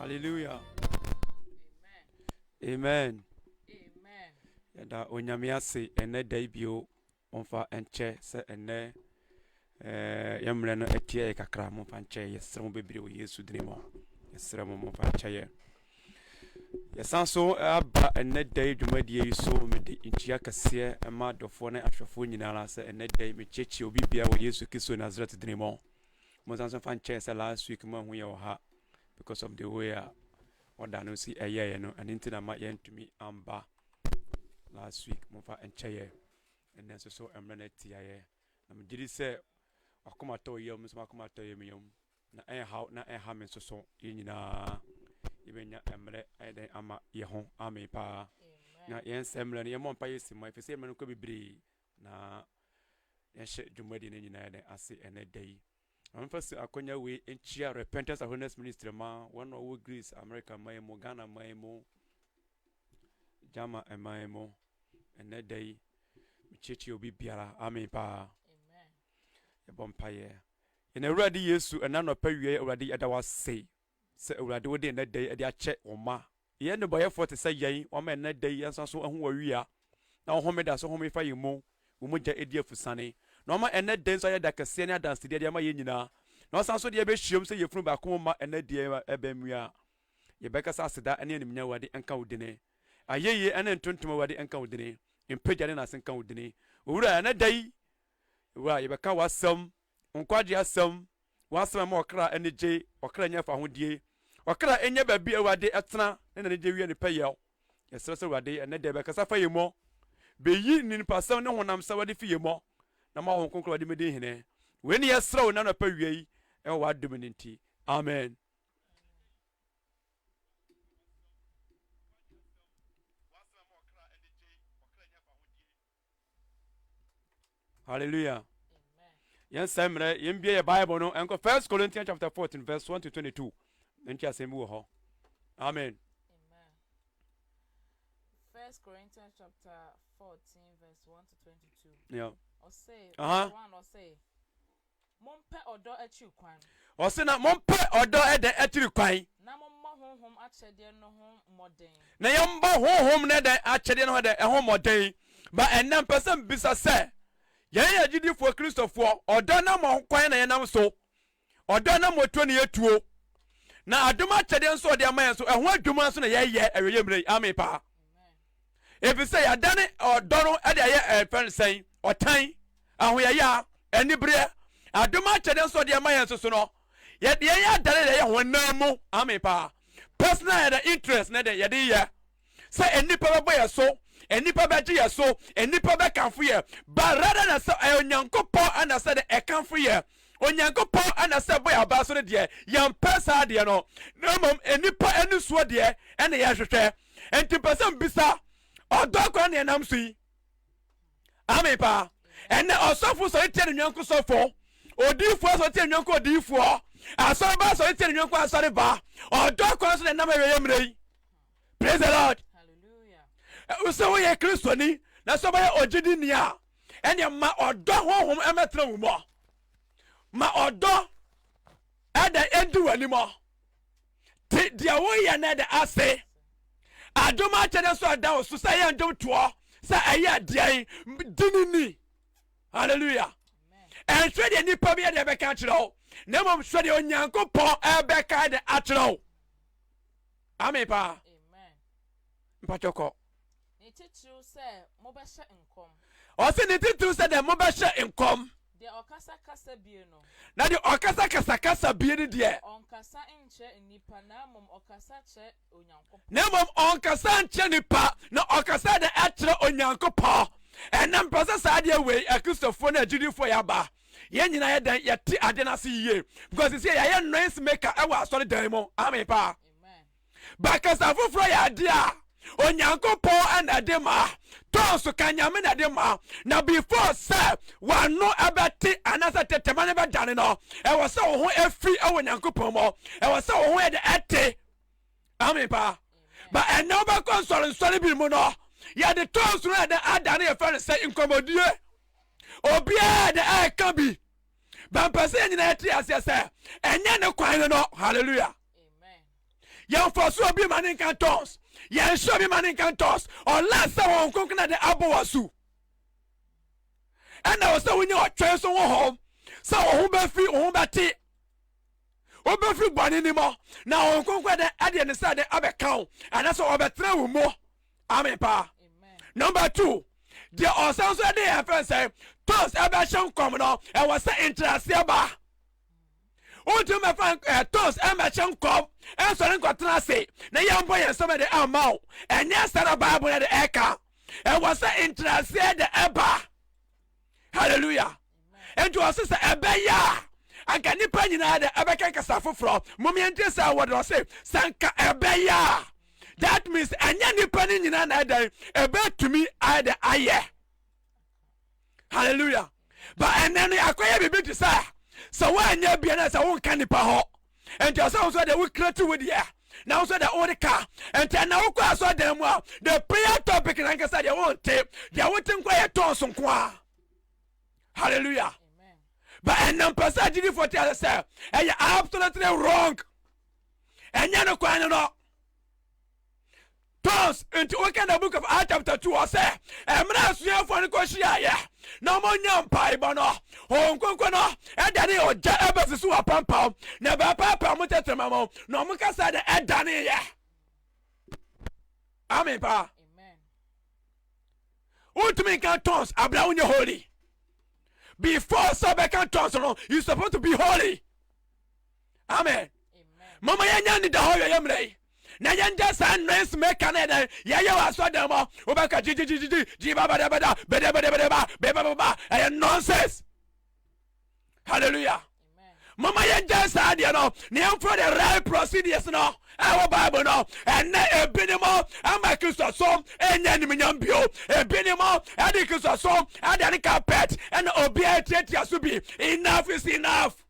Hallelujah. Amen. Amen. Yada onyame ase ene daibio onfa enche se ene yamre no etie kakra mo fa enche yesre mo bebire wo Yesu dinimo yesre mo fa enche yesanso aba ene dai dwumadie yi so me de intia kase ema dofo ne ahwefo nyinara se ene dai me chechi obi bia wo Yesu Kristo Nazareth dinimo mo sanso fa enche se last week mo hu ye wo ha because of the way order no see eye no and into na ma yentumi amba last week mo fa encheye and then so emre na tiaye na me diri se akoma to yom so akoma to yom na ha me so nyina ibenya emre eden ama ye ho ame pa na yen semre ne mo mpa yesi mo efese me no ko bibiri na yen hye dwumadi ne nyina eden ase ene dai I'm first akonya we enchia repentance awareness ministry ma one of Greece America maimo Ghana maimo Jama maimo ene day michechi obi biara amen pa Amen. E bompaye ina urade Yesu ena no pawie urade eda wase se urade wo de ene day e de ache oma ye ne boye 40 say yen o ma ene day yanso so ho wawia na ho me da so ho me fa yemo wo mo ja edi afusane no ma ene day so ya da kase ne dance de ma ye nyina no san so de be hyiom se yefunu ba ko ma ene de ebamua ye beka sa seda ene animnya wade enka wodene ayeye ene ntontoma wade enka wodene impejade na senka wodene owura ene day wa ye beka wasam nkwaje asam wasam ma okra ene je okra nya fa hodie okra enye ba bi awade etena ne na je wie ne peyel ye sese wade ene de beka sa fa yemo beyi ni pasam ne honam sa wade fi yemo na ma hon konkro wade mede hene weni yesra na na pa wiei e wa dominanti amen. Hallelujah. Amen. Yen semre yen bia ye Bible no enko 1 Corinthians chapter 14 verse 1 to 22 enti asem wo ho amen. Amen. 1 Corinthians chapter 14 verse 1 to 22. Yeah. Or say, Uh-huh. or say, Mompe odo echi kwan. O se na mompe odo e de etiri kwan Na momma honhom achede no ho moden. na yamba honhom ne de achede no de e ho moden ba enam person bisa se yen ya gidifo Kristofo odo na mo kwan na yenam so odo na moto ne yetuo na aduma achede nso de amaye so e ho adwuma so na ye eweye mre amen pa Amen. if say ya dane odo no e de ye friend say otan ahoyaya enibre aduma achede nso de amaye so no ye de ya dane de ye honam mu amen pa personal the interest na de ye de ye say enipa ba ye so enipa ba je ye so enipa ba kanfo ye but rather na say onyankopon ana say de ekanfo ye onyankopon ana say boy aba so de yam pesa de no na mom enipa eni so de ene ye hwehwe enti person bisa odokwa na enam so yi amen pa ene osofo so tie nyanko sofo odifo so tie nyanko odifo asore ba so tie nyanko asore ba odokwa so na enam ye mrei. Praise the Lord. Hallelujah. So we Kristo ni na so ba ogidi ni a ene ma odo honhom emetra wo mo ma odo ada edu wani mo ti dia wo ye na da ase adoma chede so ada o so say ye ndom to say aye adian dinini. Hallelujah. Amen. En hwe de nipa bi de be ka kire o na mom hwe de onyankopon e be ka de akire o amen pa Amen. mpachoko Ne titriu say mo be hye nkom. o se ne titu se de mo be hye nkom De okasa kasa bie no. na de okasa kasa bie ni de Onkasa nche nipa na mom okasa che onyankopon. na mom onkasa nche nipa na okasa de akire onyankopon enam process ade we Kristofo na agidifo ya ba ye nyina ye dan ye ti ade na se yie because say ye noise maker e wa asori dan mo amen pa Amen. bakasa fufuro ya ade a onyankopon ana de ma tonso kanyame na de ma na before say wano abeti anasa tetema ne bedane no e wo se wo ho afi e onyankopon mo e wo se wo ho e de ete amen pa ba eno ba console bi mu no ya de tonso na de adane ye fa say incommodie obia de e kan bi ba mpase nyina ete ase say enye ne kwan no hallelujah. Amen. yɛn for so bi man kan tons yɛn show bi man kan tons ɔla sa wɔn konkona de abo wasu ɛna wɔsɛ wonya ɔtwɛn so wɔ hɔ sa wo ho bɛfi wo ho bɛte wo bɛfi bɔne ni mo na wɔn konkona de ade ne sa de abɛka ana so ɔbɛtra wo mo amen pa. Number 2, the ɔsan so de yɛn fɛn sɛ tons ɛbɛhyɛ nkɔm no ɛwɔ sɛ ntraseɛ ba wontum bɛfa tons ɛmɛhyɛ nkɔm ɛnsɔre nkɔtena ase na yɛmbɔ yɛn nsɛm de ama wo ɛnyɛ sɛ na bible no de ɛka ɛwɔ sɛ ntraseɛ de ɛba hallelujah enti wɔ se sɛ ɛbɛyɛ a anka nipa nyinaa de ɛbɛka kasa foforɔ momiɛnti sɛ wɔde ɔse sɛ nka ɛbɛyɛ a that means ɛnyɛ nipa ne nyinaa na ɛdan ɛbɛtumi ayɛ de ayɛ hallelujah but ɛnɛ no akɔyɛ biribi te sɛ woanyɛ bia na sɛ wonka nipa hɔ enti ɔsɛ wo so de wokrati wo deɛ na wo so de wode ka enti ɛna wokɔ asɔ dan mu a the prayer topic na nkasa deɛ wonte deɛ wote nkɔ yɛ tɔnso nko a hallelujah but ɛnam pɛ sɛ agyidifoɔ te ase sɛ ɛyɛ absolutely wrong ɛnyɛ no kwan no tons into what kind of book of Acts chapter 2 or say emra suya for nkoshia ya na mo nya mpai bo no honkonko no edane oja ebesusu wa pampa na ba papa mo tetema mo no mo kasa de edane ya amen pa amen ultimate can tons abla unye holy before sabe can tons no you supposed to be holy amen mama ya ni da ho yemre na yanja san nens meka na da yeye wa so dem o obeka ji baba da bada beda nonsense hallelujah amen mama yanja sa de no ne am for the right procedures no our bible no and na ebinimo ama Kristo so enya ni nyam bio ebinimo ade Kristo so ade ne carpet and obi atiatia so bi enough is enough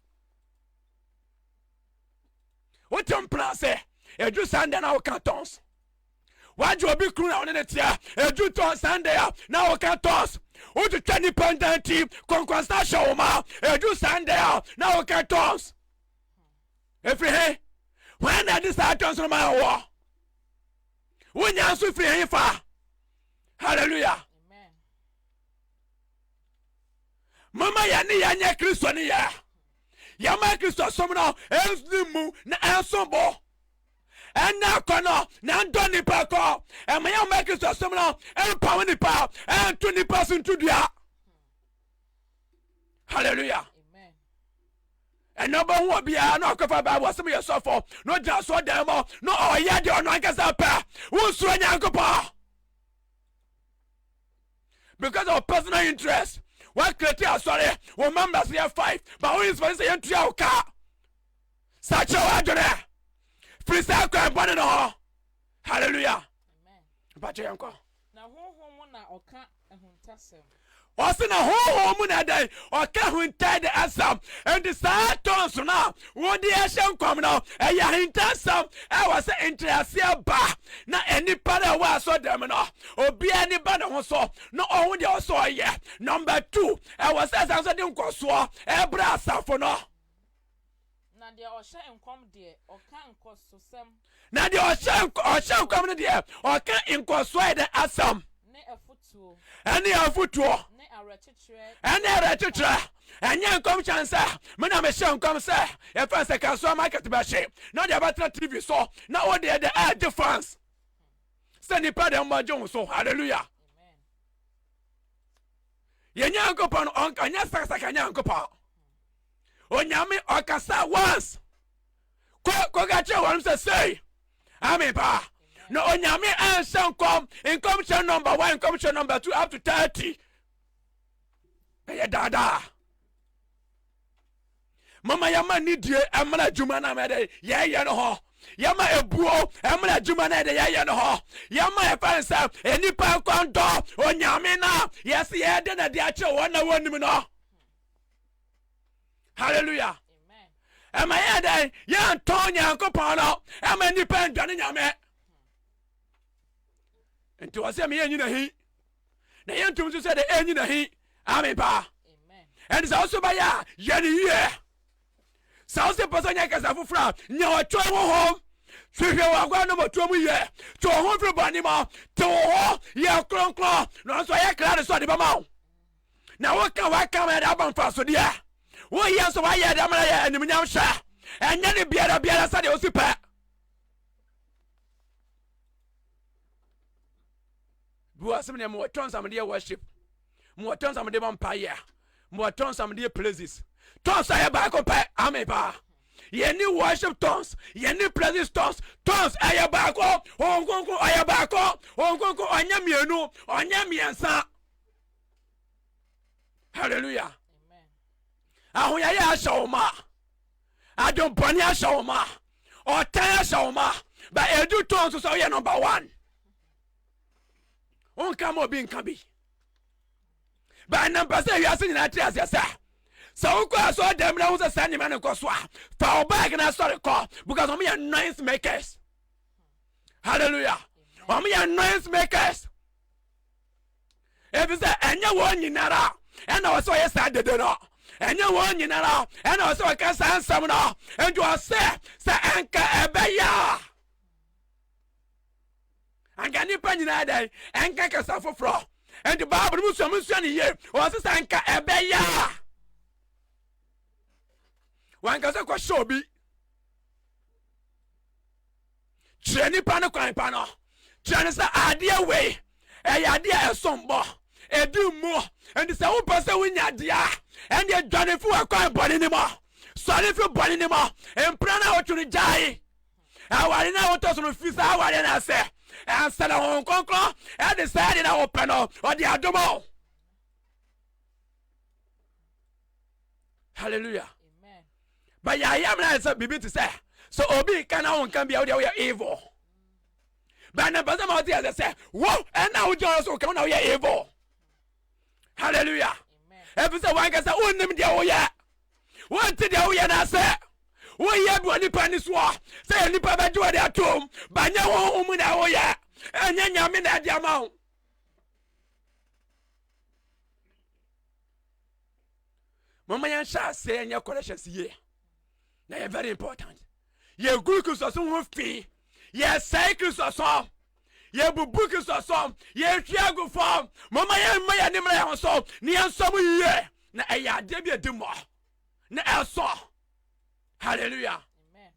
what you plan say eju Sunday na woka tons waje obi kru na one ne tia eju ton Sunday na woka tons o to twani pandanti konkonsa shawma eju Sunday na woka tons every he when that is tons no ma wo wonya so free he fa hallelujah amen mama ya ni ya nya Kristo ni ya ma Kristo som no enzimu na ensobo ena kono na ndo nipa ko emaya ma Kristo som no empower nipa entu nipa suntu dua hallelujah amen eno bo hu obia na okofa bible sem ye sofo no ja so dan mo no oya de ono ankasa pa wo suro nyankopa because of personal interest what create sorry wo members here 5 but who is for say you o ka sacha wa done free circle born no hallelujah amen bache yanko na honhom na oka ehuntasem wasi na honhom na dai oka huntade asam and the satons na wodi ehye nkom no eya hintasam e was interase ba na eni para wa so dem no obi ani ba na ho so no ohun de so ye number 2 e was asanso de nkoso e bra asafo no na de ohye nkom de oka nkososem na de ohye nkom no de oka nkoso e de asam ne afutuo ne arechitre anya nkom chansa mena me hye nkom se e fa se kaso market ba hye na de abatra TV so na wo de difference se ni pa de mbajo so hallelujah amen yenya nkopon onka nya sakasaka nya nkopon onyame okasa once ko ga che won say amen pa no onyame answer nkom che number 1 nkom che number 2 up to 30 ya dada mama yama nidie amra juma na mede ye no ho yama ebuo amra juma na de ye no ho yama e fansa enipa kwando onyame na yes ye de na de a che won na wonim no hallelujah amen ama ye de ye antonya nkopon no ama nipa ndwane nyame enti wase me yenyi na hi na yentum so se de enyi na hi amen pa amen and so also by ya yeni ye so se person ya kasa fufra nya otwa wo ho hwehwe wagwa no botuom ye to ho firi bɔne ma to ho ye kronkron no so ye kra de so de bama wo na wo ka ma da ban fa so de wo ye so wa ye da mara ye animnyam hwa enye ne biara sa de o sipa bu asem ne mo ton some de worship mo ton some de vampire mo ton some de praises tons aye ba ko pa amen pa ye ni worship tons ye ni praises tons aye ba ko onkonko aye ba ko onkonko onya mienu onya miensa hallelujah amen ahoya ya shawma adon boni ashawma o tan ashawma ba edu tons so ye number 1 on come obi nka bi ba number say you are saying that yes so go so dem na who say man ko so fa o bag na sorry call because we are noise makers hallelujah we are noise makers if you say enya wo nyinara and I so yes de no enya wo nyinara and I so can say ansam no and you say enka ebeya anka ni pa nyina dai enka kasa foforo and the Bible musu ni ye o say enka ebeya wan kasa kwa shobi treni pa no kwan pa no treni sa ade we ade esombo edu mo and say wo pase wo nya dia and the dwane fu akwan boni ni mo sorry fu boni ni mo emprana wo tuni jai awari na wo to so no fisa awari na se ansala hon konkro and the side na open no o di adomo hallelujah amen but ya am na say bibi to say so obi kana won kan bia we evil but na baza ma dey say wo and now you also kan na we evil hallelujah amen every say one can say onim dia wo ya won ti dia wo ya na say wo ya do ni pa ni so say ni pa ba do dia atom ba nya wo mu na wo ya enya nyame na dia ma wo mama yan sha say enya corrections ye na very important ye guru ku so ho fi ye say ku so ye bubu ku so ye hwiagu form mama yan ma ya ni mra yan so ni yan so mu ye na eya de bi edimo na eso hallelujah amen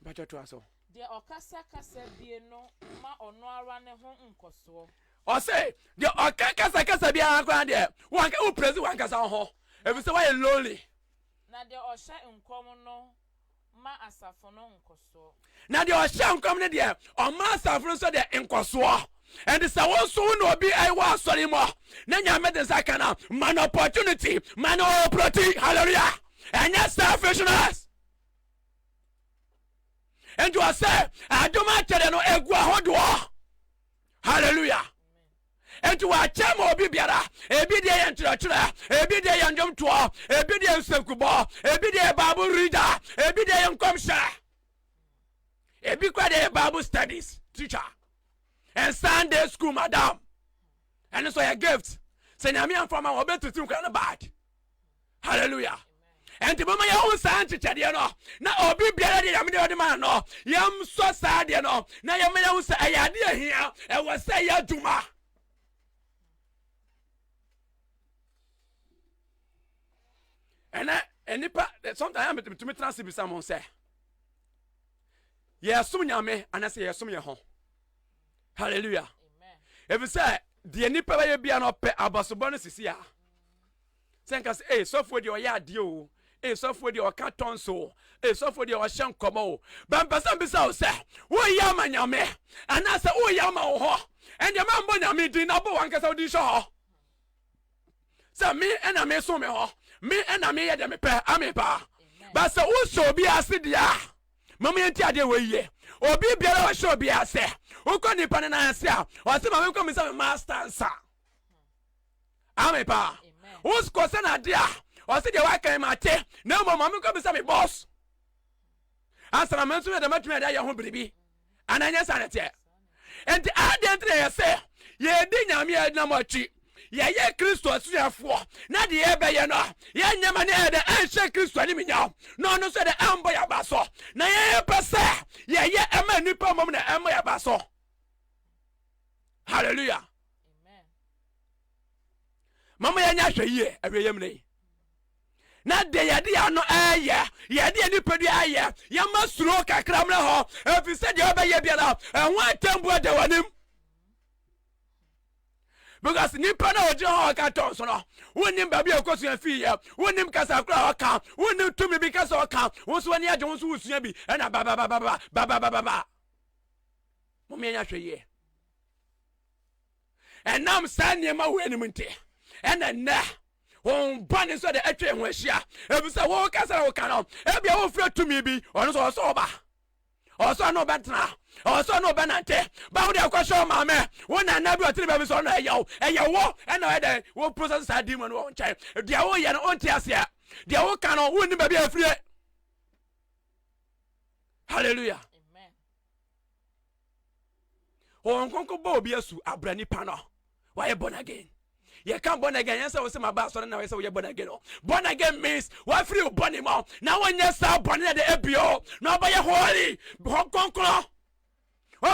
bato to aso de okasa kasa bie no ma ono ara ne ho nkoso o say de okasa kasa bie akwa de wan ka u praise wan kasa ho e bi say why lonely na de ohye nkom no ma asafo no nkoso na de ohye nkom ne de o ma asafo so de nkoso and the won so no be I was sorry mo na nyame de sakana man opportunity man opportunity hallelujah and yes selfishness and you say I do ma tere no egu ahodo hallelujah and you are chemo obi biara ebi de yan chira ebi de yan jom to ebi de nsekubo ebi de bible reader ebi de yan komsha ebi kwa de bible studies teacher and Sunday school madam and so your gift say na me am from my obet to think kind bad hallelujah and the mama ya unsa anchiche de no na obi biara de yam de man no yam so sad de no na yam ya unsa ayade ahia e wo say ya duma and nipa sometimes to me transit be someone say yes so nyame and say yes so ye ho hallelujah amen if you say the nipa ba ye bia no pe abasobo no sisi a senka say so for the oya de o so for the oka tonso so for the o hye nkomo ban person be say o say wo ya manyame ana say wo ya ma wo ho and the man bo nyame din na bo wan kasa odi sho ho say me and me so me ho me and me ye de me pe amepa but say wo so bi ase dia mama enti ade we ye obi biara wo so bi ase uko ni pane na ase a o se mama ko mi say master answer amepa who's question ade a o se de wa kan ma te na mama ko mi say me boss answer na me so de matumi ade ya ho biribi ananya sanete and ade entre ye say ye di nyame ya na machi ye Kristo asuafo na de ye be ye no ye nyama ne de anhye Kristo ni minya no no so de ambo ya baso na ye pese ye ema nipa mom na ema ya baso. Hallelujah. Amen. Mama ye nya hwe ye awe yem nei na de ye de ano ye de ni pedi aye ye masuro kakra mra ho efi se de obeye bia na ehwo atembu de wanim. Because nipa na oje ho ka ton so no wonim ba bia okosu afi ye wonim kasa kra ho ka wonim tumi bi kasa ho ka wo so ani age wo so usua bi na ba mom ye nya hwe ye enam san ye ma wo enim nte na on bani so de atwe ho ahia ebisa wo kasa wo ka no ebia wo fira tumi bi ono so oba oso no betra oso no benante ba wo de akosho mame wo na na bi otiri be so no eyawo na e de wo process sa demon wo nche dia wo ye no onti ase dia wo ka no wo ni ba bi afire. Hallelujah. Amen. On konko ba obi asu abrani pa no why born again. You can't born again. Yes, I was my boss. Now I say you're born again. Born again means what free you born him out. Now when you start born at the ABO, now by your holy, what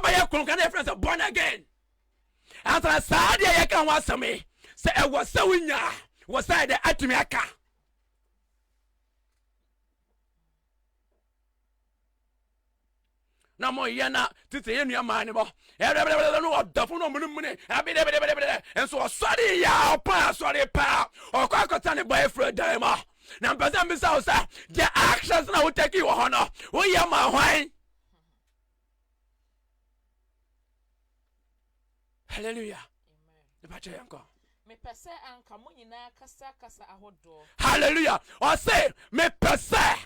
by your conquer friends are born again. After I saw the you can watch me. Say I was so in ya. Was I the Atumiaka? No more yana to say in your mind about and so sorry ya sorry pa or quackotani by Fred Diamond. Now Bazam Sousa, the actions now take you honor. We are my wine. Hallelujah. Amen. Me pese anka mo nyina kasa ahodo. Hallelujah. Or say me pese.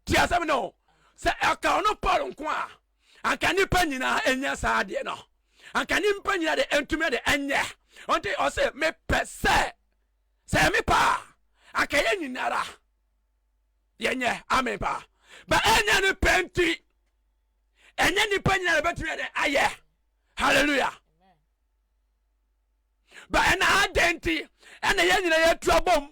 Tia say no. Say aka no Paul nkwa. Anka nipa nyina enya saa de no. Anka nipa nyina de entumi de enye. Onte o say me pese. Say me pa. Anka ye nyinara. Yenye amen pa. Ba enya ni penti. Enya nipa nyina betumi de aye. Hallelujah. But an identity and the young in trouble.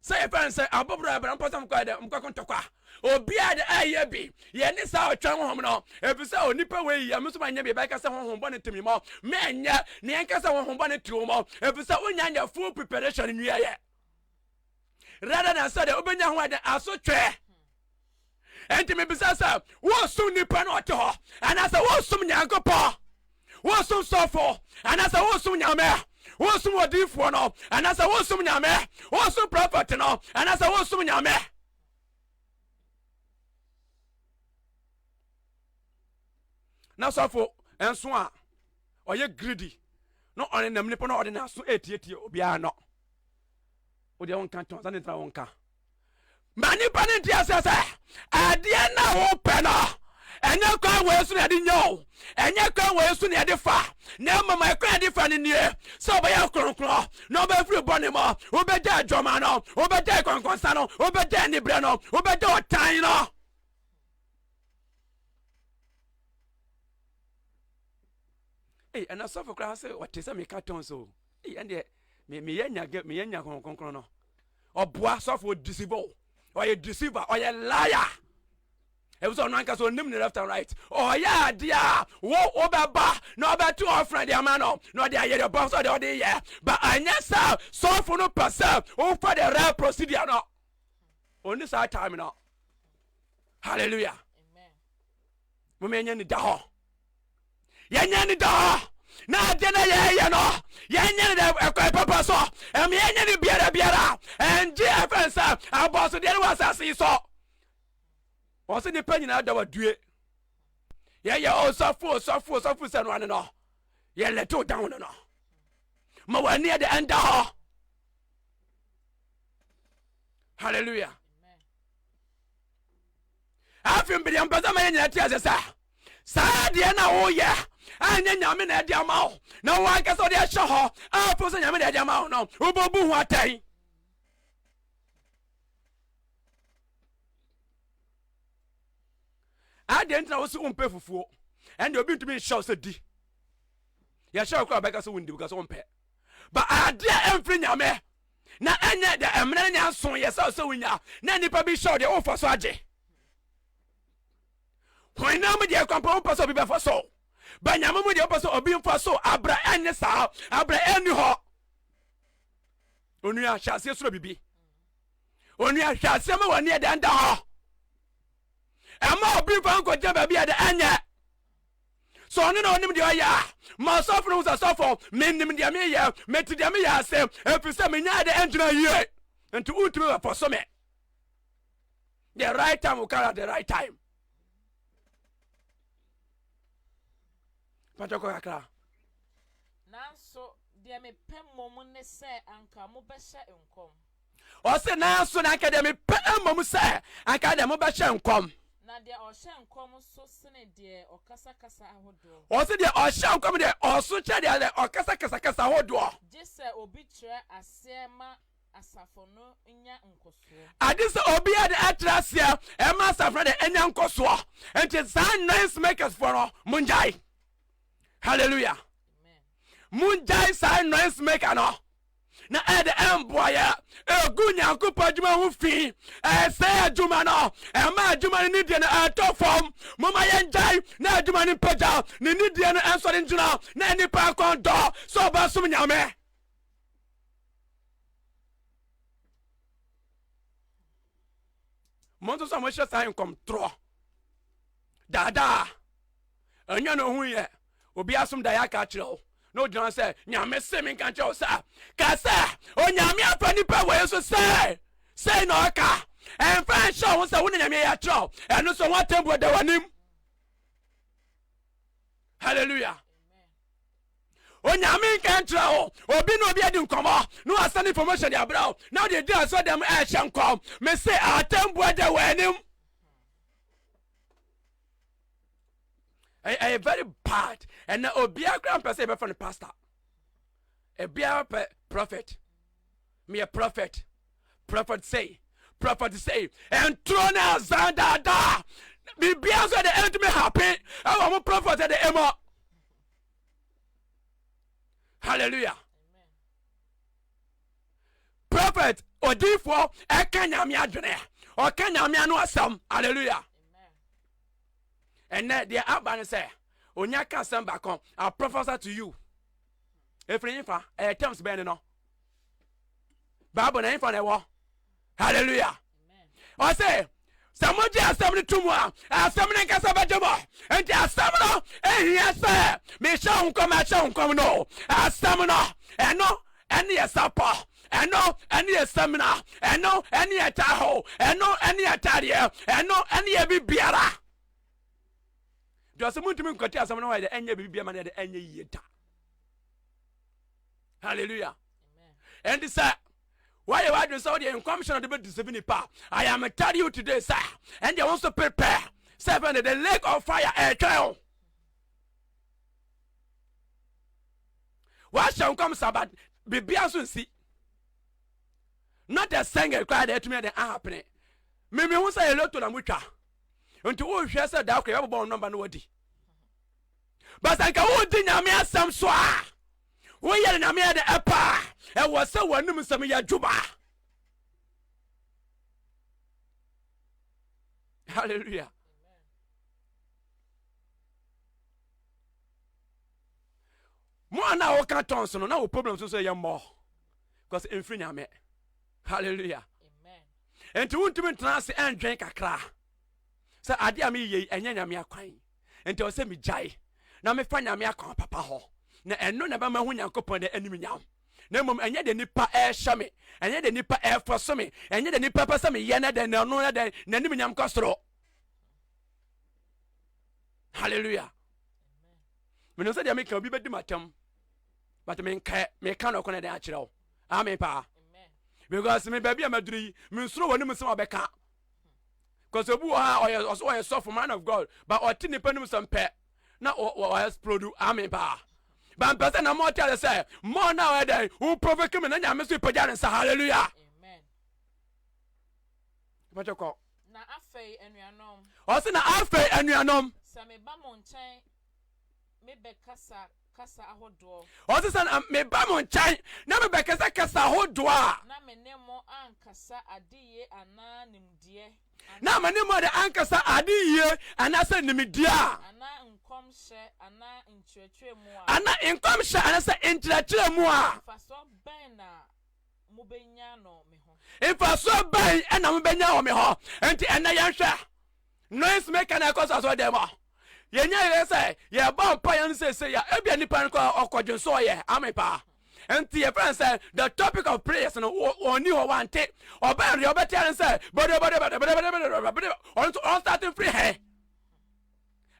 Say a friend say, I'll be able to some quite or be at the IAB. Yes, our channel home. If you say, nipper way, I must mind back as someone who wanted to me more. Man, ya, Nianca, someone who wanted to more. If you say, when you're full preparation in your rather than say, open your way, I so try. And to me, besides, what's soon nipper not to her, and as I was some yanko paw. What's so for? And as I was soon yame, what's some what deep for no, and as I was some yame, what's so prophet no, and as I was some yame. Now, so for and so or ye greedy, not only the Nipon ordinance to 80 obiano. Or the own cantons and the own car. Many panities, I dare now open. And you can't wear soon at the no, and you can't wear soon at the far. Never my credit fan in here. So by your crown, no by free bonimo, who better Germano, who better Conconsano, who better any Breno, who better Tino. Hey, and I suffer class, what is a me carton so? Hey, and yet, me get me enya concrono. Or bois off with deceiver, or a deceiver, or a liar. It was on Rankas on him left and right. Oh, yeah, dear. Whoa, Obaba. No, about 2 or friend, dear man. No, dear, you're boss of the day. But I never saw for no person. Oh, for the rare procedure. No, on this our time now. Hallelujah. Amen. Women, Yanni Yanni Daha. Now, dinner, ya no. Yanni, Papa saw. And Yanni Biara. And dear friends, our boss, there was as he saw. Once in the penny, I don't do it. Yeah, also full, and one and all. Yeah, let go down and all. More near the end. Hallelujah. I've been the ambassador in that year, sir. Sadia, oh, yeah. And then I'm in that amount. No one can saw the show. I'll put some in that amount. No, Ubu, what day? I didn't know so pay for and you're going to be shot. Said, yeah, sure, back as a window because on pay. ba adia emfri nyame na enye de emre nya so yesa so winya na nipa bi show de o for so age when na me de kwampa paso bi be for so ba nyame mu de paso obi for so abra enye sa abra eni ho onu ya hyase soro bibi onu ya hyase ma wani de nda ho ema obi fa nko je ba bi de enye so onu na onim de oya ma sofo no sofo menim de me ye meti de me ya asem efise me nya de engina ye nti utumi for so me the right time will come at the right time patoko akra nanso de me pem mom ne se anka mo be hye enkom o se nanso na anka de me pem mom se anka de mo be hye enkom na de o hye enkom so sene de o kasa ahodo o se de o hye enkom de o so che de o kasa ahodo jese obi kire asema asafo no nya nkoso adise obi ade atrasia e ma asafo de nya nkoso enti san nice makers for no munjai hallelujah amen munjai san nice maker no na ede emboya egu nyankopɔ adwuma ho fi sɛ adwuma no ma adwuma ni die no atɔfom moma yɛngyae na adwuma no pagya ne ni die no ɛnsɔre ngyina na nipa akɔndɔ sɛ ɔba som nyame monto so mo hyɛ san nkɔm torɔ daadaa anya no hu yɛ obi asom da yɛ aka kyerɛ no dran say nyame se me kan che sa ka sa o nyame afa nipa wo yeso say no aka en fa show say wo nyame ya tro eno so wa tembo da wanim hallelujah o nyame kan tro obi no obi adi nkomo no asani information ya bra now they do so dem e hye nkom me say atembo da wanim I very bad and obia grand person be from the pastor a bia prophet me a prophet say and throne azanda da be bia so the end me happy I am prophet at the emo hallelujah amen prophet odifo e kanya me adwene o kanya me anu asam hallelujah. And then the abban say, Onyaka samba come, I'll prophesy to you. If you terms ben no. Bible na infa na wo. Hallelujah. Amen. I say, Samoji assembly tumwa, assembly kasaba jobo. And assembly here say, me shall come no. Assembly and no any supper. And no any seminar, and no any ataho, and no any ataria, and no any biara. Just a moment to cut some way the enya bibia man the enya yeta. Hallelujah. Amen. And this why you are doing so the commission of the bed to pa. I am telling you today, sir, and you also prepare 7 the lake of fire a trial. What shall come Sabbath? Bibia soon see. Not a singer cried to me the happening. Maybe who say a lot to the mucha. Unto all she said that okay, born number no di. But I can't do Namia some swa. We are Namia the Epa, and was so one name some ya juba. Hallelujah. More now, can't turn so no problems to say you more. Because in free Namia. Hallelujah. Amen. And to want to trans and drink a cra. So ade am ye enya nyame akwan enti o se mi jai na me fa nyame akwan papa ho na eno na ba ma hu nyankopon de anim nyam na mom enya de nipa e hye me enya de nipa e foso me enya de nipa pasa me ye na de no na de nanim nyam kosoro hallelujah me no se de me kan bi bedi matam but me kan no kon de a kire o amen pa Amen. because me baby amaduri me nsuro woni me se obeka. Because obu or soft man of God, but or tini penum some pet, now or else produce amen pa. But person na more tell say more nowadays who provoke him and I'm Mr. Pajan and say hallelujah. Amen. What you call? Na afei enuanom. Also na afei enuanom. Sa me ba mo nkyɛn me be kasa kasa ahodo ɔse sɛ me ba mo nkyɛn na me bɛkasa kasa ahodo a na me ne mo ankasa adiye ana nimdie na me ne mo de ankasa adiye ana sɛ nimdie a ana nkomhye ana nkyerɛkyerɛ mu a ana nkomhye ana sɛ nkyerɛkyerɛ mu a faso ben na mobenya no me ho mfaso ban ɛna mobɛnya wɔ me hɔ enti ɛnɛ yɛnhwɛ noise maker na ɛkɔ so dɛm a yɛnya yɛ sɛ yɛbɔ mpa yɛn sɛ ya ebia nipa no ɔkɔdwen so ɔyɛ ame paa enti yɛ friend sɛ the topic of prayers no ɔni hɔ wante ɔbɛn deɛ ɔbɛtia no sɛ bɔde ɔn starting free hɛ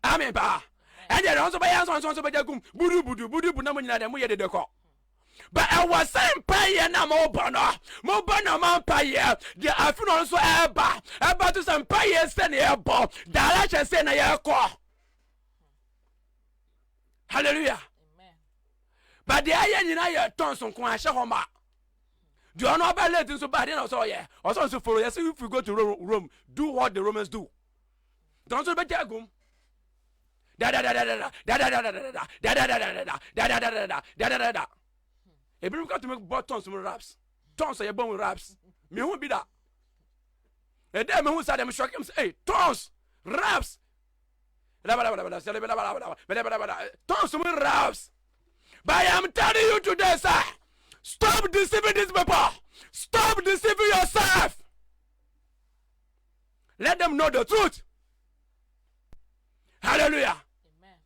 ame paa ɛndeɛ deɛ ɔnso bɛyɛ nso bɛgya gum budu na mo nyina deɛ moyɛ dede kɔ but ɛwɔ sɛ mpayɛ na mobɔ no ma mpayɛ deɛ afi no nso ɛba to sɛ mpayɛ sɛ ne yɛbɔ direction sɛ na yɛkɔ hallelujah amen but deɛ ayɛ nyina yɛ tɔnso nko ahyɛ hɔ ma deɛ ɔno ɔbɛ late nso ba deɛ na ɔsɛ ɔyɛ ɔsɛ nso follow yɛsɛ if you go to Rome do what the Romans do deɛ ɔnso bɛgya agum da ebinom ka to make bɔ tons mu raps tons yɛ bɔ mu raps me hu bi da ɛdɛ me hu sa dem shock him say hey tons raps tons mu raps but I am telling you today sir stop deceiving these people stop deceiving yourself let them know the truth hallelujah amen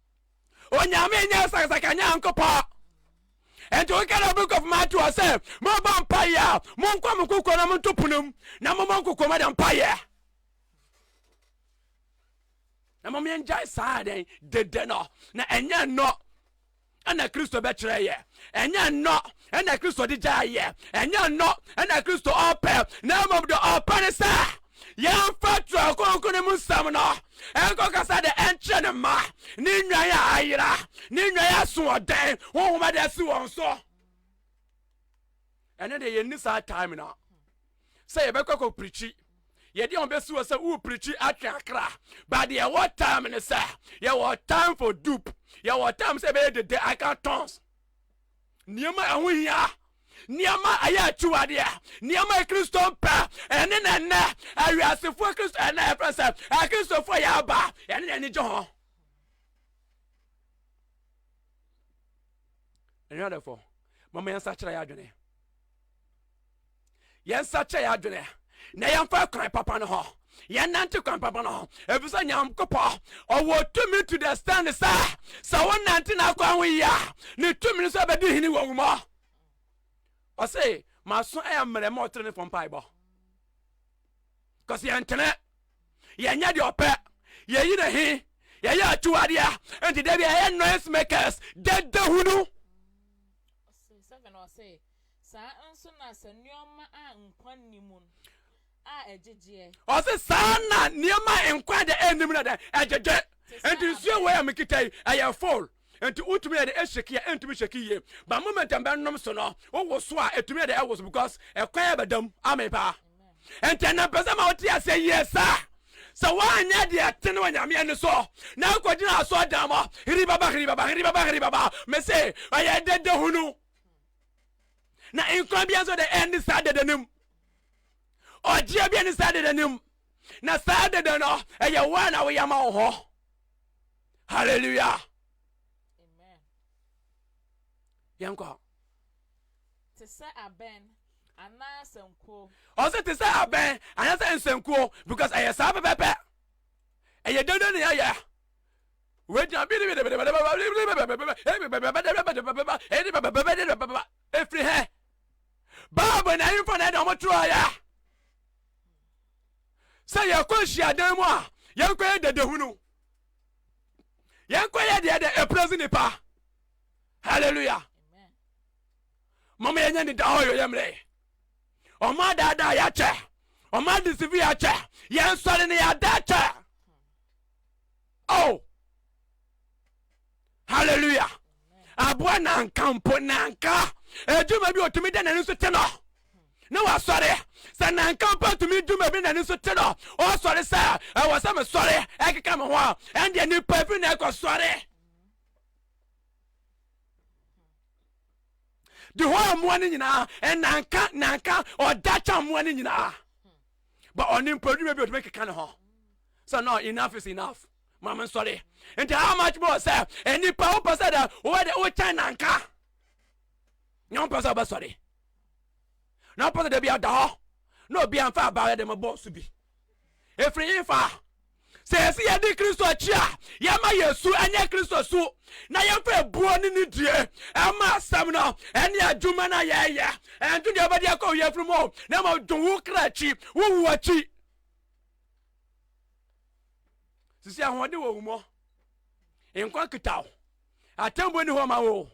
onyame nya sakanya nkopa. And to get a book of Matthew, I say, more vampire, more come cook on a topunum, Namamonko come at empire. Namamian Jai Sade, the dinner, and ya no, and a Christo betrayer, and ya no, and a Christo de Jaya, and ya no, and a Christo opel, name of the openisa. Yan fatra konkunim samana, and Kokasa the ancient ma, Ninaya Ira, Ninaya Sworden, who made us so. And then they in this time now. Say a Beko preachy. Ye don't be so who preachy at Yakra, but the what time in the say, ya what time for dupe, ya what time say the day I can't tons. Niama and we are. Niama aya chuadia niama Kristo pa ene na awiasefo Kristo ene efrasa Kristo fo ya ba ene ni jo ene therefore mama yansa kira ya adwene na yamfa kran papa no ho yanante kran papa no ho efisa nyamkopo owo tumi to the stand sa so wonante na kwa ho ya ne tumi so abedi hini wawumo I say, my son, I am more training from Bible. Because you're internet, you're not your pet, you're in a he, you're two idea, and today we are noise makers, dead the hunu. Seven or say, Sir, soon as a neoma and quanimun. A jj. Or say, son, near my inquiry the enemy of the and to see where I'm making I am full. And to ultimate the Eshaki and to be shaky, but moment and Benum Sono, was swa, and to me the was because a quail them, Amepa. And 10 percent out here say yes, sir. So why not the 10 when I'm in the saw? Now, what you are so damn, Ribaba, may say, I had dead the Hunu. Now, in Colombians of the end decided the name. Or Jabian decided the name. Now, Saturday, no, and you one away, Yamaho. Hallelujah. Yanko. To say a ben, and now some cool. Also, to say a ben, and I say some cool because I have a pepper. And you don't know the aya. Wait, I'm every hair. Bob and I for that on my try. Say your question, Demois. Young quiet the Hunu. Young quiet the other president. Hallelujah. Mama yanyi da hoyo yemle. Oma dada yache. Oma disivi yache. Yen sori ni yadache. Oh. Hallelujah. Abwa nanka mpo nanka. Ejuma bi otumi de nani so teno. Na wa sori. Sa nanka mpo otumi juma bi nani so teno. O sori sa. E wasa me sori. Ekeka me ho. Ende ni papi na ekọ sori. the whole morning and nanka or dacha morning but on him produce maybe to make a kind of so no enough is enough mama sorry and how much more sir any power person where the old China nanka no person sorry no person they be out there no be on fire about them boss to be if you far says ye di Kristo achia ye ma Yesu anya Kristo su na ye fa buoni ni die e ma asam no ene adwuma na ye ye entu de obadi akọ ye fru mo na ma donwu krachi wo achi sisi ahode wo mo enkwa kitaw atambo ni ho ma wo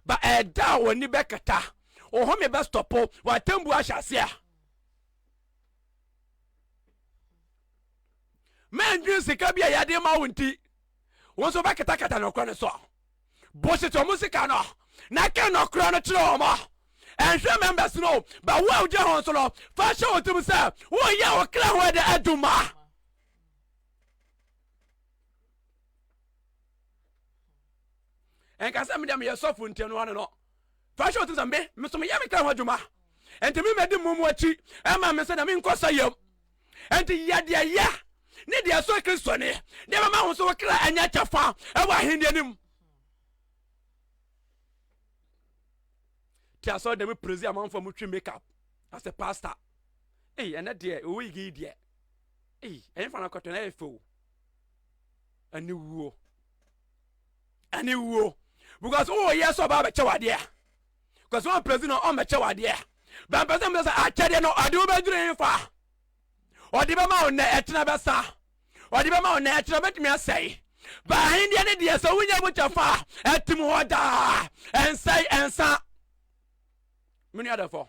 ba eda wo ni bekata o ho me be stopo wa atambo ahyase a men dwen sika bia yade ma wonti won so ba kata no kro ne so bo se to musika no na ke no kro no kire o mo enhwe members no ba wo awje hon so no fa hye otum se wo ya wo kra ho de aduma en ka se me dem ye sofu ntie no no fa hye otum se me so me ya me kra ho aduma enti me medi mumu achi e ma me se na me nkosa yam enti ya de ya ne dia so Kristo ne de mama ho so kra anya chafa e wa hinde nim tia so de me prezi amon for mutwi makeup as a pastor and that de o igi de en fa na koto na efo ani wuo because oh yes oba be chewade because one president on me chewade ba person me say a chede no ade o be dure fa odi be ma o na etena be sa odi be ma o na etena betimi asai ba hindia ne de so wunya bo chafa etim hoda ensai ensa muni adafo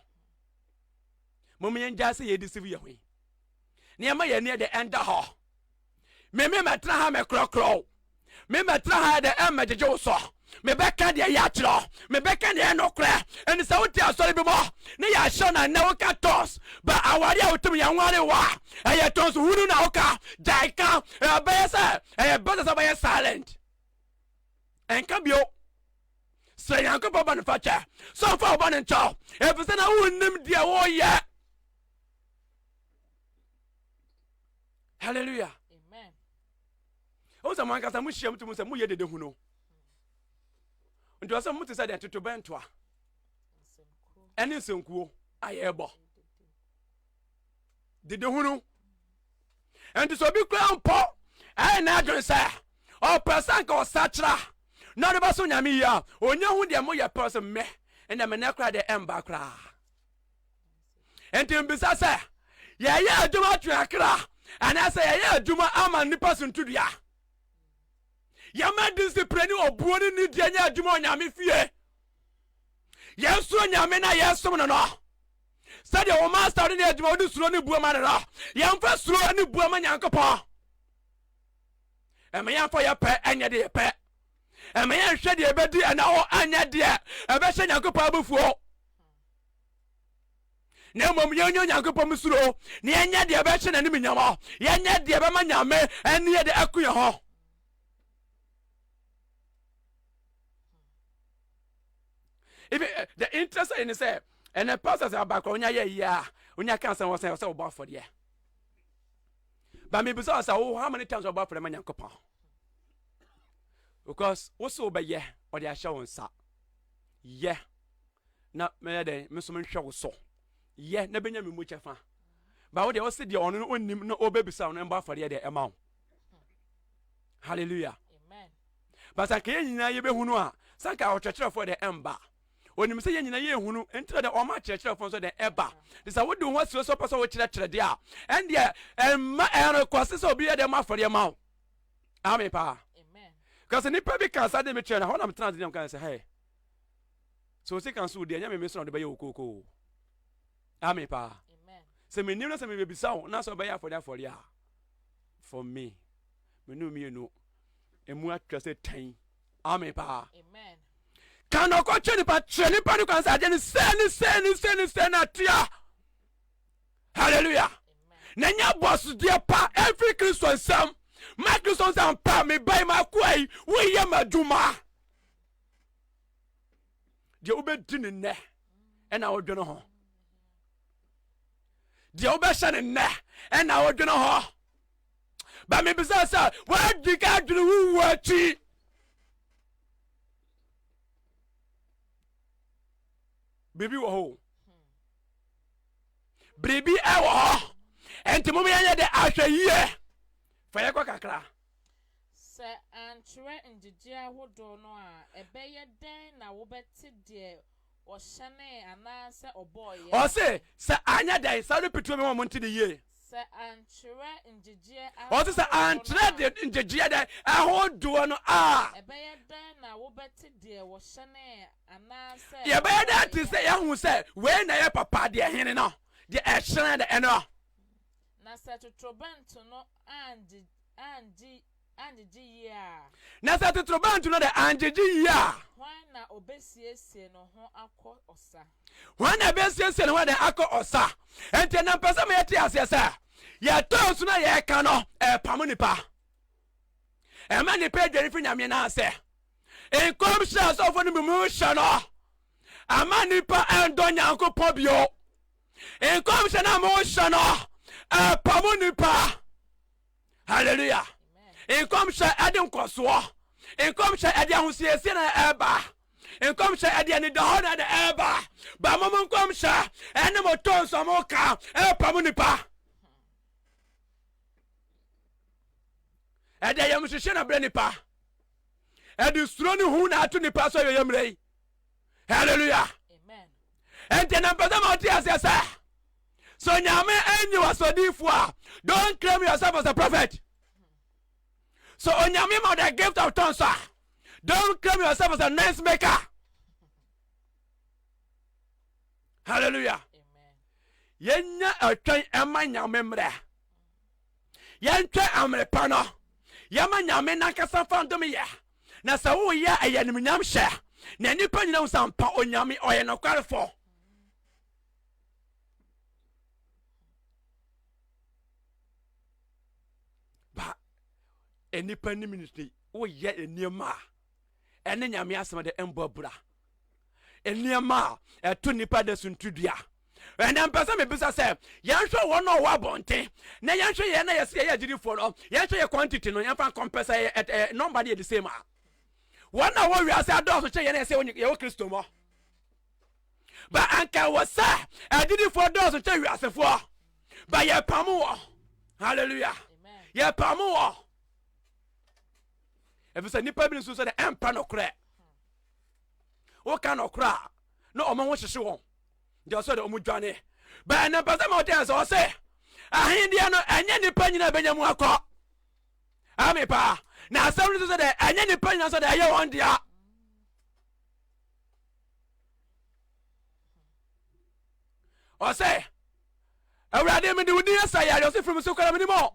momen jase ye deceive ye hwe ne ma ye ne de enda ho me metra ha me krokro me metra ha de emmejeje so me beka de ya tro me beka de no kra eni sa wuti asori bi mo ne ya shona na woka tos ba awari a wutum ya nware wa eye tos huru na woka jaika be say better say be silent enka bio say yanko baba no facha so fa oba ne ncho e fi say na wonnim dia wo ye hallelujah amen o sa man ka sa mu hiem tu mu say mu ye dede hu no nti asa mutu sa de tutu bentoa eni senkuo ayebo dede hunu enti so bi kra mpo na adwen sa o person ka o sachra na de baso nyame ya onya hu de mo ye person me ena me na kra de emba kra enti mbisa sa ye aduma tu akra ana sa ye aduma ama ni person tudua yama discipline obuoni ni de nya adwuma nyame fie yesu nyame na yesu no no sade o master ni adwuma odi suro ni buama na yamfa suro ni buama nyankopo ema yamfa ya pe anya de pe ema yan hwe de ebedi na o anya de ebe hye nyankopo abufuo na mom yenyo nyankopo musuro ni anya de ebe hye na ni nyama yanya de ebe ma nyame eni de akuye ho even the interest in say and the pastor say back onya ya onya kan say was say oba for there but me because say how many times oba for the man yankopon because what so be ye or the show nsa ye na me dey me so me hwe wo so ye na benya me mu chefa but what dey o say dey onu onnim na obebisa no mba for there dey ema hallelujah amen but sanka ye nyina ye behunu a sanka o twetwere for the emba onim se nyina ye hunu entre de o ma kyerkyere fon so de eba de sa wodi ho asiro so paso wo kyerkyere de a en de emma ero kwase so obi de ma fori ma amen pa amen because ni pa bi kan sa de me kyerna ho na me trans dem kan say hey so se kan so de nya me so de be ye okoko amen pa amen se me nim na se me be bisa ho na so be ya fori a for me nu mi no emu atwa se tan amen pa amen Kano ko cheni pa ni kan sa jeni seni atia hallelujah nanya boss dia pa every Christian sam my Christian sam pa me buy my kwai we ye maduma de obedini ne ɛna wodwene ho deɛ wobɛhyɛ ne nnɛ ɛna wodwene ho ba mebisa sɛ woadi ka adwene wowu akyi biribi wɔ hɔ biribi ɛwɔ hɔ ɛnti momyɛnyɛ de ahwɛ yie fa yɛkɔ kakra sɛ antwerɛ ngyegye ahodoɔ no a ɛbɛyɛ dɛn na wobɛte deɛ ɔhyɛne anaasɛ ɔbɔɔyɛ ɔse sɛ anyɛ dɛn saa no pituo me ma mo nte ne yie sɛ antwerɛ ngyegye ɔse sɛ antwerɛ de ngyegyeɛ dɛn ahodoɔ no a ɛbɛyɛ dɛn na wobɛte deɛ wɔhyɛne anaasɛ yɛbɛyɛ dɛn te sɛ yɛhu sɛ wei na yɛ papa deɛ hene no deɛ ɛhyerɛn de ɛno na sɛ totorobɛnto no angyegye yie a na sɛ totorobɛnto no de angyegye yie a hwan na obɛsiesie no ho akɔ ɔsa hwan na ɛbɛsiesie no ho de akɔ ɔsa ɛnti na mpɛ sɛ meyɛte aseɛ sɛ yɛtɔɔ so no yɛka no ɛpam nipa ɛma nipa adwari firi nyame no asɛ nkɔm hyɛ asɔfo no bimu hyɛ no ama nipa ɛndɔ nyankopɔn bio nkɔm hyɛ no a mohyɛ no ɛpam nipa halleluya nkɔm hyɛ ɛde nkɔsoɔ nkɔm hyɛ ɛde ahosiesie na ɛba nkɔm hyɛ ɛde anidahɔ na ɛde ɛba ba mo nkɔm hyɛ ɛne mo tɔ nsɔmo ka ɛpam nipa ɛde yɛm hyehyɛ na brɛ nipa ɛde suro ne hu na ato nipa so yɛ mmerɛ yi halleluya ɛnti na mpɛ sɛ ma ɔte aseɛ sɛ so nyame anyi wasɔdifo a don't claim yourself as a prophet so onyame ma the gift of tongues a don't claim yourself as a noise maker hallelujah yɛnya ɛtwɛn ɛma nyame mmerɛ yɛntwɛ amerepa no yɛma nyame nankasa fa ndom yɛ na sɛ woyɛ ɛyɛ nimnyam hyɛ na nipa nyina wo sampa onyame ɔyɛ nokwarefo ba enipa ni ministry woyɛ eniema ɛne nyame asɛm de ɛmbɔ bra eniema ɛto nipa de suntudua ɛnɛ mpɛ sɛ mebisa sɛ yɛnhwɛ wɔn a ɔwɔ abɔnten na yɛnhwɛ yɛn na yɛsɛ yɛ agyirifoɔ no yɛnhwɛ yɛ quantity no yɛmfa nkɔmpɛ sɛ number no yɛ the same a wɔn a wɔwɔ wiase adɔɔso kyɛ yɛn na yɛsɛ yɛwɔ kristo mɔ ba anka wɔ sɛ agyirifoɔ dɔɔso kyɛ wiasefoɔ ba yɛpam wɔ hallelujah yɛpam wɔ ɛfisɛ nipa bi nso sɛ de ɛmpa nokorɛ woka nokorɛ a na ɔmo ho hyehye wɔn nti ɔsɛ de ɔmo dwane ba ɛnɛ mpɛ sɛ ma ɔte sɛ ɔsɛ ahendeɛ no ɛnyɛ nipa nyina bɛnya mu akɔ ame paa na asɛm no sɛ de ɛnyɛ nipa nyina sɛ de ɛyɛ wɔn dea ɔsɛ awurade mede wo din asa yare ɔsɛ firi m so kɔra menim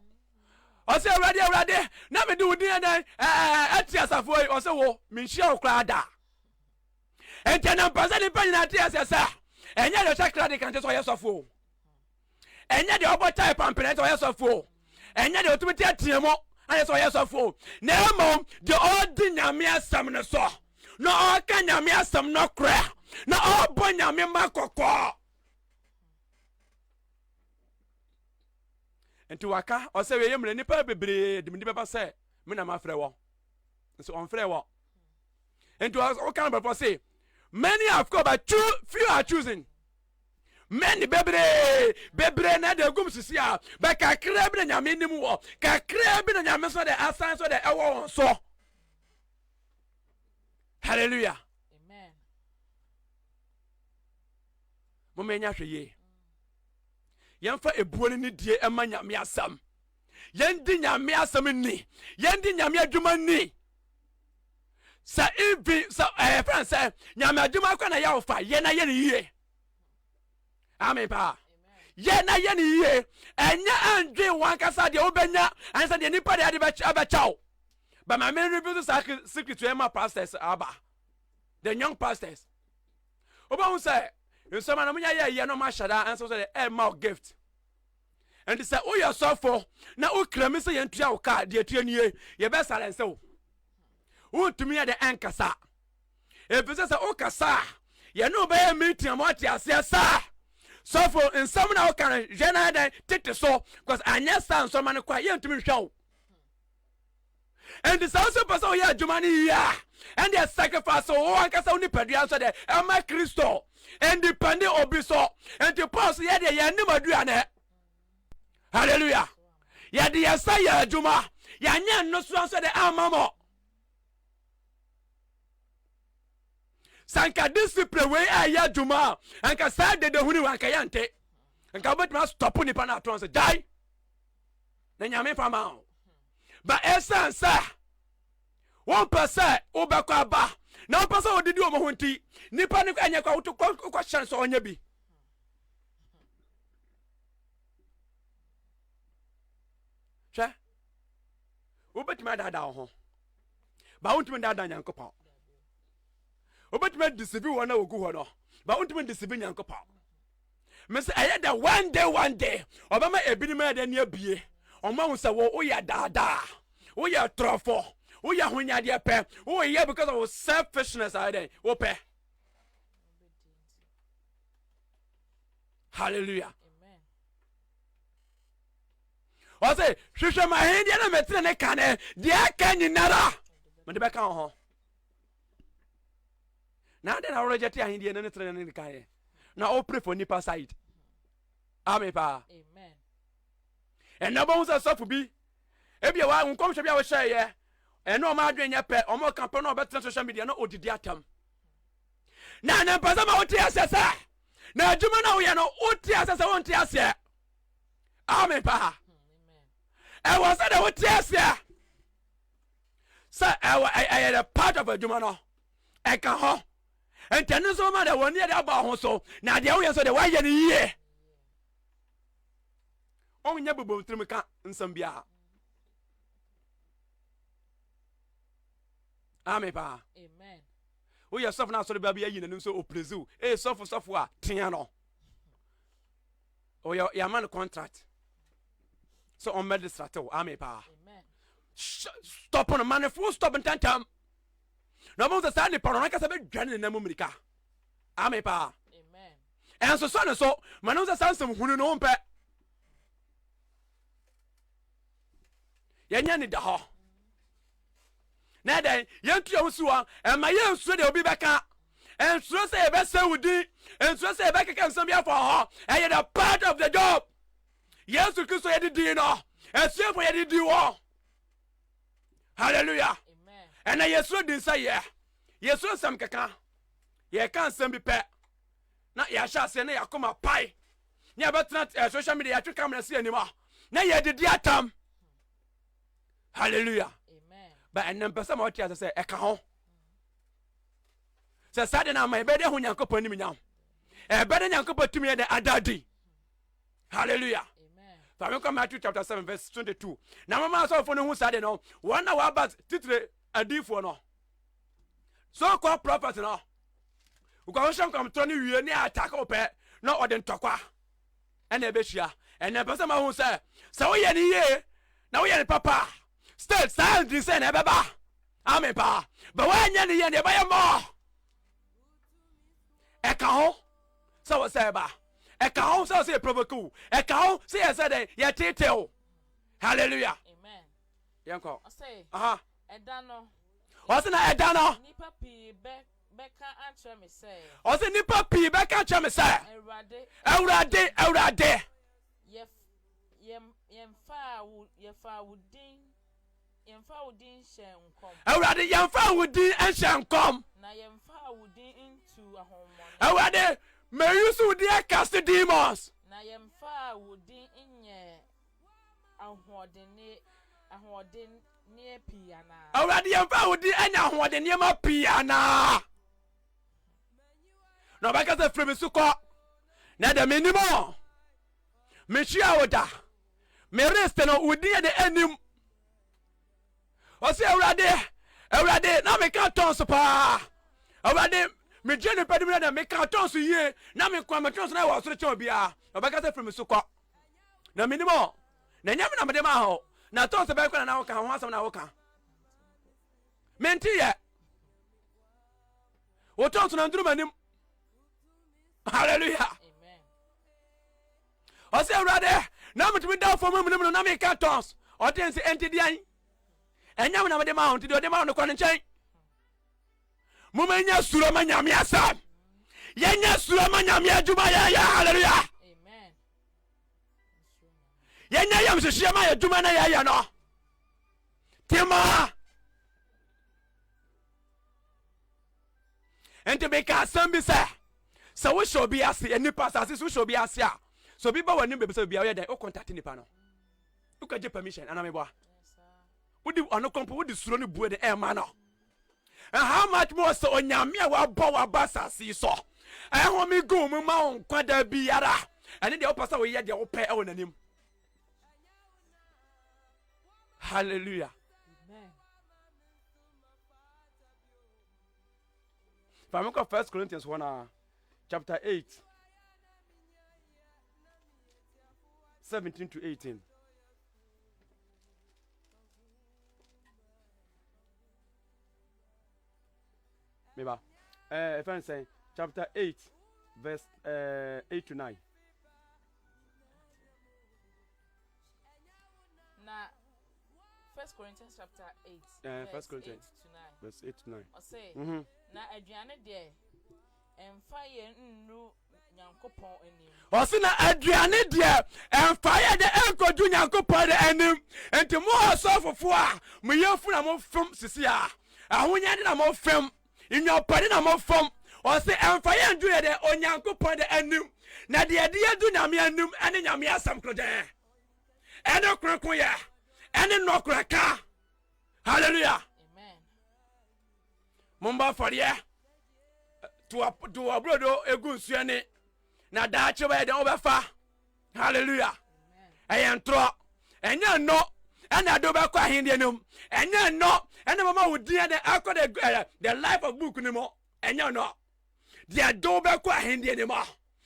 ɔsɛ awurade na mede wo din ɛdɛn ati asafo yi ɔsɛ wo menhyia wo koraa da enti ɛnɛ mpɛ sɛ nipa nyina te ɛsɛ sɛ ɛnyɛ de ɔhyɛ kra de kante sɛ ɔyɛ sɔfo ɛnyɛ de ɔbɔ tae pampene sɛ ɔyɛ sɔfo ɛnyɛ de ɔtumi te ateɛ mu ayɛ sɛ ɔyɛ sɔfo na mmom de ɔdi nyame asɛm no so na ɔka nyame asɛm no korɛ na ɔbɔ nyame ma kɔkɔɔ nti waka ɔsɛ weyɛ mmerɛ nipa bebree de mede bɛba sɛ me na mafrɛ wɔ nso ɔmfrɛ wɔ nti woka no bɛfɔ se many have called but few are choosing many bebree na de gum sisi a ba kakra bi na nyame nim wɔ kakra bi na nyame so de asan so de ɛwɔ wɔn so hallelujah amen mo menya hwɛ yie yɛmfa ebuo ni die ɛma nyame asɛm yɛndi nyame asɛm ni yɛndi nyame adwuma ni sa ivi sa friend sɛ nyame adwuma kwa na yɛ ofa yɛ na yɛ ni yie amen pa yɛ na yɛ ni yie ɛnya andwe wankasa deɛ wobɛnya ansa deɛ nipa deɛ ade bɛkyɛw but my main review sa secret to ɛma pastors aba the young pastors obahu sɛ nsɛm na munya yɛ no mahyɛda ansa sɛ ɛma gift and sɛ woyɛ sɔfo na wokrami sɛ yɛntua wo ka deɛ tua nie yɛbɛsare nsɛ wo wontumi yɛ de ɛnkasa ɛfisɛ sɛ wokasa ye no be meeting amoti ase sa so for in some na kan jena dan tete so because anya san so man kwa ye ntumi hwawo and the also person ye adwuma ni ya and the sacrifice so one kasa oni padua so de ama Kristo independent obi so and the pass ye de ye nim aduane hallelujah ye de ye say adwuma ya nya no so de amamo sanka discipline we aya adwuma anka say de huni wanka yante anka betima stop ni pa na aton say die na nyame fama ba essence 1% obekwa ba na 1% odidi omo honti nipa ni anya kwa uto kwa chance onya bi cha obetima dada ho ba wontimi dada nyankopa obetima deceive wona ogu ho no ba wontimi deceive nyankopa me say ayeda one day obama ebinima da ni abie omo hu se wo ya dada wo ya trofo wo ya hunyade pe wo ya because of selfishness ide wo pe hallelujah Amen. O say hwehwe ma he dia na metre ne kane dia ka nyinara me de be ka ho na de na reject ya he dia na ne tre ne kan na o pray for nipa side amen pa Amen. and no bon so for bi ebia wa nkom hwe bia wo hye ye eno ma adwenya pe o mo campaign no betre social media na odidi atam na na mpasa ma wote asesa na adwuma na wo ye no wote asesa wonte ase amen pa Amen. e was that wote ase sa I a part of adwuma no e ka ho entene so ma da woni e da ba ho so na de wo ye so de wa ye ni ye onya bobo ntrim ka nsam bia amen pa Amen. we yourself now so the baby yin and so oprezu eh suffer a tiano or your man contract so on medistrato amen pa Amen. stop on a man full stop and tantam no mo the sane pa ka sabe dwane na mumrika amen pa Amen. and so man no sansem hunu no mpe yenya ni da ho na den yentu awusuwa e ma yensu de obi beka ensu se ebe sewudi ensu se ebe keke nsam ya for ho e the part of the job yesu kristo ye di no ensu for ye di wo hallelujah Amen. and yesu di say ye yesu sam keka ye kan sam bi pe na ya sha se na yakoma pai nya betra social media ya twa camera se anima na ye di atam hallelujah Amen. but and then person what you say e ka ho say sade na my bede ho nyankopon nim nyam e bede nyankopon tumi de adadi hallelujah Amen. fa me come Matthew chapter 7 verse 22 na mama so fo no hu sade no one na wa bat titre adifo no so called prophet no ukwa ho sham kam to ni wie ni attack ope na ode ntokwa ena e be hia and then person ma hu say wo ye ni ye na wo ye ni papa still sound this and ebeba amen pa but when you need to buy more e ka ho so say ba e ka ho so say provoke e ka ho say say ya tete hallelujah Amen. yanko I say aha edano o say na edano nipa pi beka antre me say o say nipa pi beka cha me say awurade yemfa wudin shenkom awurade yemfa wudin enshenkom na yemfa wudin into ahomone awurade may you so dey cast demons na yemfa wudin nye ahoden ne piana awurade yemfa wudin enya ahoden ne ma piana no baka se fremi suko na da minimo me hia woda me rest no udin de anim o se awurade na me ka tons pa awurade me jeni pedim na me ka tons yie na me kwa me tons na wa so che obia no baka se fremi suko na minimo na nyame na me de ma ho na tons be kwa na wo ka ho asam na wo ka menti ye wo tons na nduru manim Hallelujah. Amen. Ose awurade na mutumi da fo mu mu na me ka tons o den se entidian enya na me de ma on ti de ma on ko nchen mu menya suro ma nyame asam yenya suro ma nyame aduma ya hallelujah. Amen. Yenya yam se hia ma aduma na ya no tema enti me ka asam bi se wo show bi ase eni pastor so show bi ase a so bi ba wani be se bia o yeda o contact nipa no o ka je permission ana me boa wodi ono kompo wodi suro ni buo de e ma no and how much more so onyame a wa bo wa basasi so e ho mi go mu ma on kwada bi yara ene de o pasa wo ye de o pe e wonanim. Hallelujah. Amen. If I 1 Corinthians 1 chapter 8 17 to 18. Maybe if I'm saying chapter 8 verse 8 to 9. Na 1 Corinthians chapter 8 1 Corinthians 8 to 9. verse 8 to 9. O say na aduane de emfa ye nnu nyankopon anim. O se na aduane de emfa ye de enkodu nyankopon de anim. Enti mo asofofo a mo yefu na mo fem sisi a ahonya de na mo fem inwopade na mo fem. O se emfa ye ndu ye de onyankopon de anim. Na de ye du nyame anim ene nyame asam kroden. Ene kronkron ye ene nokraka. Hallelujah. Amen. Mumba for ye to abrodo egu nsuane na da chebe de obefa. Hallelujah. Amen. Ayentro enya no ena do be kwa hinde num enya no ena mama wodi de akọ the life of book ni mo enya no de do be kwa hinde ni mo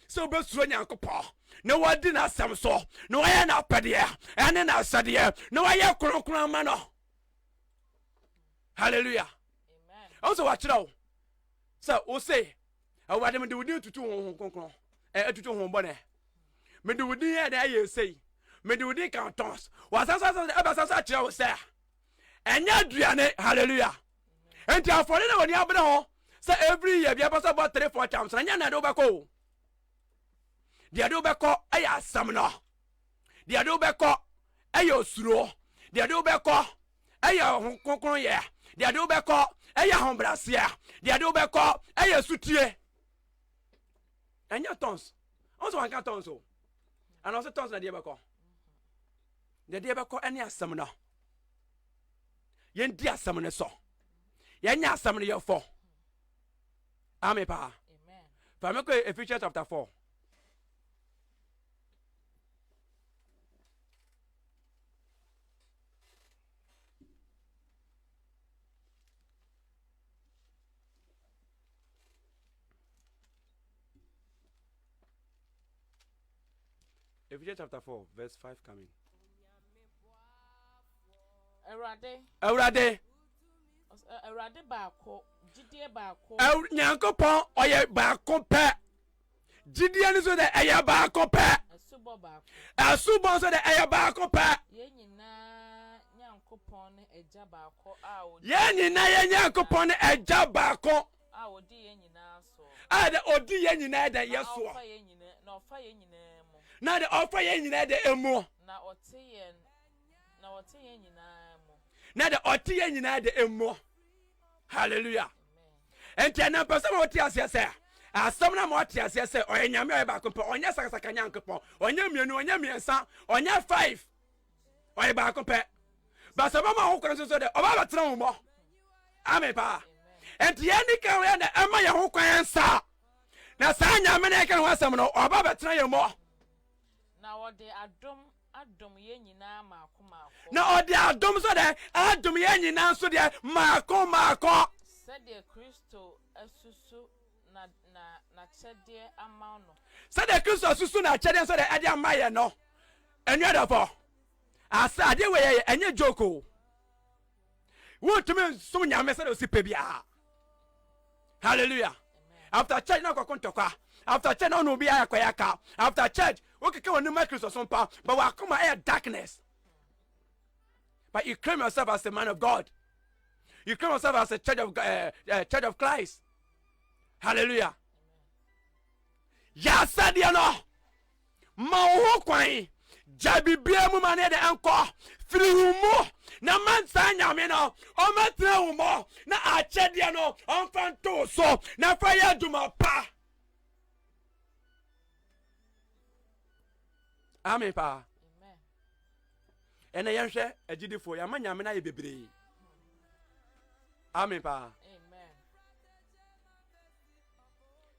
so be suro nyankopọ na wadi na asem so na waya na pede ene na asade na waya kronkron ma no. Hallelujah. Amen. Also watch it out. So o say awade me de wodi tutu hon kronkron tutu hon bone me de wodi ya da ye say me de wodi cantons wasasa ebasasa kire o say enya duane. Hallelujah. Enti afore na woni abene ho say every year bia pass about 3-4 times anya na do beko dia do beko aya asam no dia do beko aya osuro dia do beko aya hon kronkron ye dia do beko aya hon brasia dia do beko aya sutie enya tons also one can tons so and also tons na dia beko any asam no yen dia asam ne so yenya asam ne ye fo. Amen pa. Amen. For me ko Ephesians chapter 4. Ephesians chapter 4 verse 5 coming. Awurade baako jidie baako nyankopon oye baako pe jidie ni so de eye baako pe asubo so de eye baako pe ye nyina nyankopon ne eja baako a odi ye nyina ye nyankopon ne eja baako a odi ye nyina so a de odi ye nyina de yeso na ofa ye nyina na ofa ye nyina mu na de ofa ye nyina de emu na ote ye nyina mu na de ote ye nyina de emu. Hallelujah. Enti na pese mo ti ase se asam na mo ti ase se oye nyame oye ba kompo onye sakasaka nyankopon onye mienu onye miensa onye 5 oye ba kompo ba se mama ho kwan so de oba ba tena mo. Amen pa. Enti ye ni kan we na ema ye ho kwan sa na sa nyame na kan ho asam no oba ba tena ye mo na wode adom ye nyina maako na odi adom so de adom ye nyina so de maako sede Kristo asusu na chede amano sede Kristo asusu na chede so de ade amaye no enu adafo asa ade we ye enye joko wo tumi so nyame sede osipe bia. Hallelujah. After church na kwakontokwa After church, no be a kwayaka. After church, okay, can no make Christ or but we come here darkness. But you claim yourself as a man of God. You claim yourself as a church of Christ. Hallelujah. Ya said you know. Ma wo kwan. Jabi bia mu mane de anko. Firi humo. Na man sa nyame no. O matra humo. Na ache dia no. On fan to so. Na fa ya duma pa. Amen pa. Amen. Ene yenhwe agidifo ya manyame na ye bebre. Amen pa. Amen.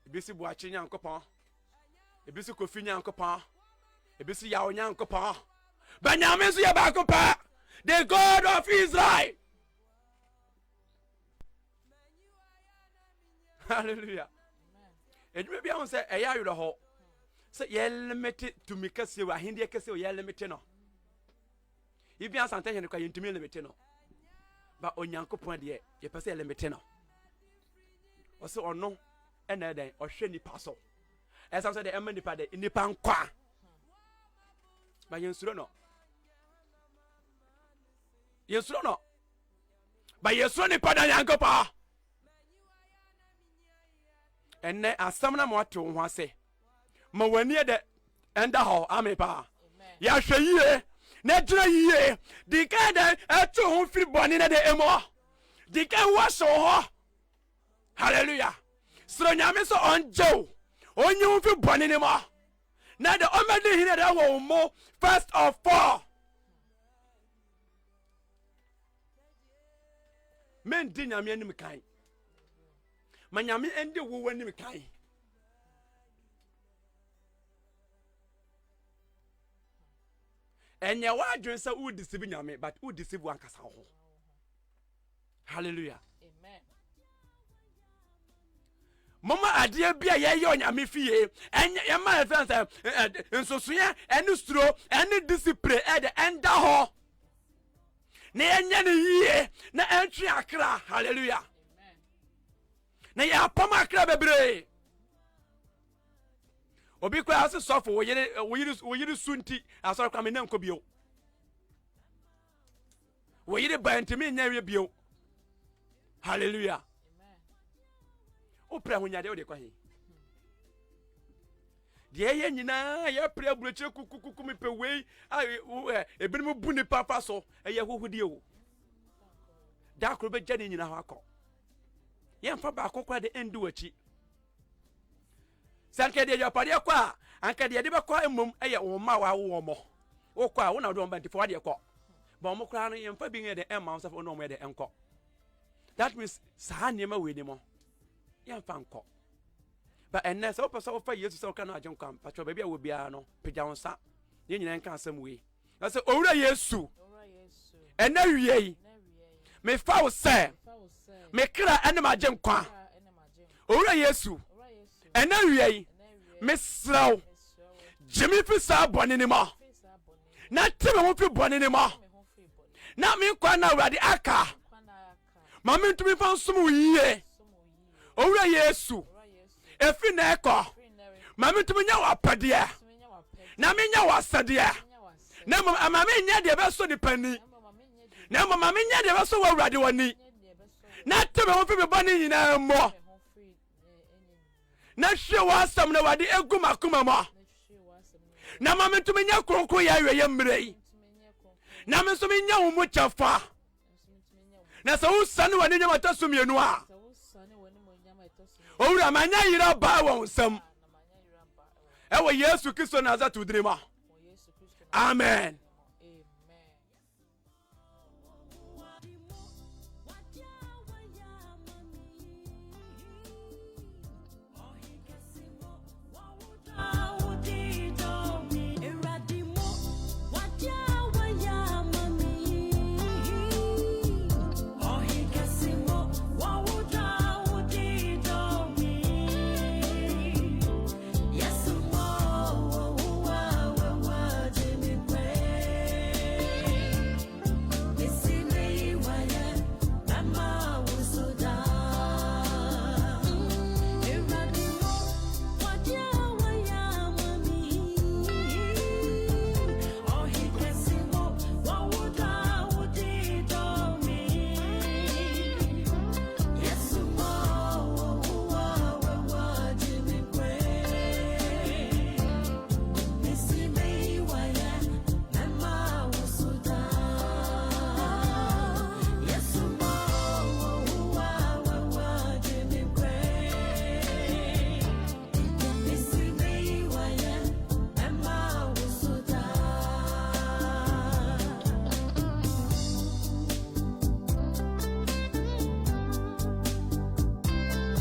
Ebisi buachi nyankopon. Ebisi kofi nyankopon. Ebisi yawo nyankopon. Banyame so ya bakopa. The God of Israel. Hallelujah. Edwuma bia on say eya yoro ho. Say ye limit to me kase wa hinde kase ye limit no. Ibi asante hene kwa yentumi limit no. Ba onyankopon de ye pese limit no. O se ono ena den o hwe nipa so. Esa so de ema nipa de nipa nkwa. Ba yensuro no. Yensuro no. Ba yensuro nipa da yankopon. Enne asamna mo ato ho ase. Ma wani de enda ho amepa. Ya hwe yie na gyina yie. Di kan de ato ho firi boni na de emo. Di kan waso ho. Hallelujah. Sro nyame so onjo. Onye ho firi boni ne mo. Na de omede hine de wo mo first of all. Men di nyame anim kan. Ma nyame ende wo wanim kan. Enye wa adwen sa u deceive nyame but u deceive wan kasa ho. Hallelujah. Amen. Mama adie bia ye onyame fie enye ye ma reference nsosoya eni stro eni discipline e de enda ho. Na enye ne yie na entry akra. Hallelujah. Amen. Na ya pama akra bebre. Obi kwa ase sofo wo yiri sunti asoro kwa me na nko bio. Wo yiri bantimi nya wie bio. Hallelujah. Amen. O pra hunyade o de kwa he. De ye nyina ye pra buroche kukukuku me pe wei ebinim bu ni papa so ye hohudie o. Da kro be jade nyina ho akọ. Ye mfa ba akokwa de endu wachi. Sanke de yapade kwa anka de be kwa emom eye wo ma wa wo mo wo kwa wo na do mba ntifo de kwa ba mo kra no yemfa bi de emma so no mo de enko. That means sa niema we ni mo yemfa nko ba enne so pesa wo fa yesu so kana agye nkwa patro ba bia wo bia no pegya wonsa ye nyina nka asem we na se owura yesu enne wiei me fa wo se me kra enne ma agye nkwa owura yesu enne wiei me sraw jimi fi sa boni ni mo na teme ho fi boni ni mo na me kwa na urade aka ma me ntumi fa nsom yiye owura yesu efi na eko ma me ntumi nya wapade na me nya wasade na ma me nya de be so ni pani na ma me nya de be so urade woni na teme ho fi be boni nyina mo na hwe wasam na wade egu makoma mo na ma me ntumi nya kronkro ya ye mrei na me so me nya wo mu chafa na so usane wani nya mata so mienu a owura manya yira ba won sam ewo Yesu Kristo na za tudrima amen.